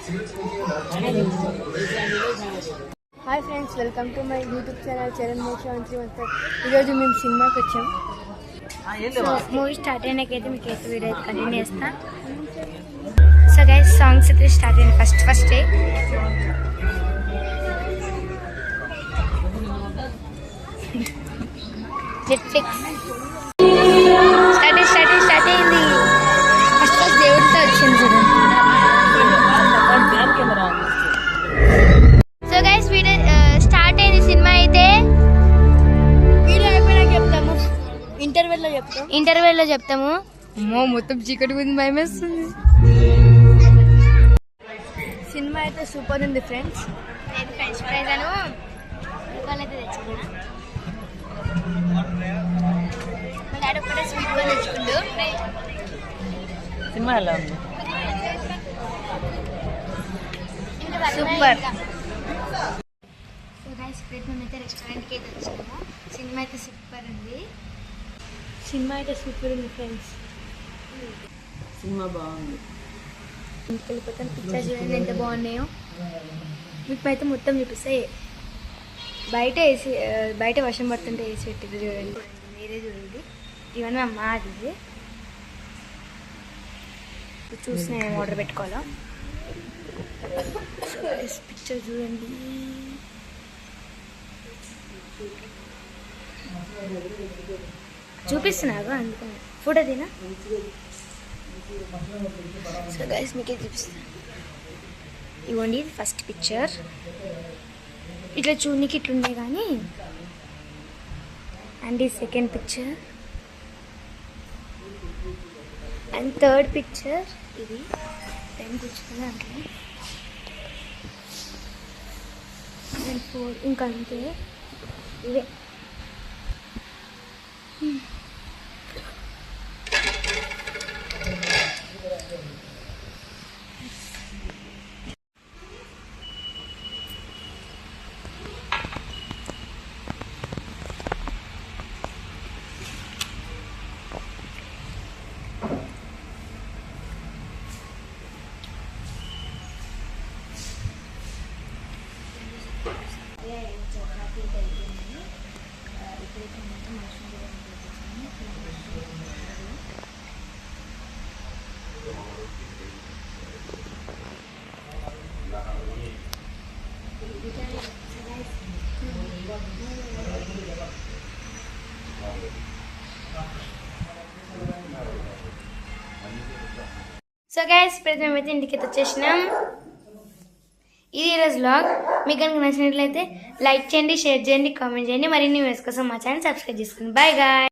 Hi friends, welcome to my YouTube channel Charan Mokshavanthi మొత్తం. ఈరోజు మేము సినిమాకి వచ్చాం. సో మూవీ స్టార్ట్ అయినాకైతే మీకు అయితే వీడియో అయితే కంటిన్యూ చేస్తా. సో గైస్, సాంగ్స్ అయితే స్టార్ట్ అయింది ఫస్ట్ డే. నెట్ఫ్లిక్స్ స్టార్ట్ అయింది. ఫస్ట్ దేవుడితో వచ్చింది చూడండి. సో గైస్, వీడియో స్టార్ట్ అయింది. సినిమా అయితే వీడియో అయిపోయినాక చెప్తాము. ఇంటర్వెల్లో చెప్తాము. అమ్మో, మొత్తం చీకటి ఉంది, భయం వేస్తుంది. సినిమా అయితే సూపర్ ఉంది ఫ్రెండ్స్. నేను ఫ్రెంచ్ ఫ్రైస్ అను అయితే తెచ్చుకున్నా. మా డాడీ ఒక్కటే స్వీట్ కార్న్ తెచ్చుకుండు. సినిమా ఎలా ఉంది? సూపర్. సో గైస్, ఇప్పుడు మేమైతే రెస్టారెంట్కి అయితే వచ్చాము. సినిమా అయితే సూపర్ ఉంది. ఫ్రెండ్స్. సినిమా బాగుంది. వెళ్ళిపోతాను. పిక్చర్ చూడండి ఎంత బాగున్నాయో. మీకు అయితే మొత్తం చూపిస్తాయి. బయట వర్షం పడుతుంటే వేసి పెట్టింది చూడండి. మీరే చూడండి. ఇవన్నీ మాది. చూసి నేను ఆర్డర్ పెట్టుకోవాలా. పిక్చర్ చూడండి. చూపిస్తున్నాగా, అందుకని ఫోటో తీనా. సో గైస్, మీకే చూపిస్తాను. ఇవ్వండి, ఫస్ట్ పిక్చర్. ఇట్లా చూడనికి ఇట్లున్నాయి కానీ. అండ్ ఈ second picture and third picture. ఇది టైం కూర్చుంది అంటే. అండ్ ఫోర్ ఇంకా అంతే. ఇవే. సో గైస్, ఇప్పుడు మేమైతే ఇంటికి వచ్చేసినాం. ఇది ఈరోజు వ్లాగ్. మీకు కనుక నచ్చినట్లయితే లైక్ చేయండి, షేర్ చేయండి, కామెంట్ చేయండి. మరిన్ని వీడియోస్ కోసం మా ఛానల్ సబ్స్క్రైబ్ చేసుకోండి. Bye guy.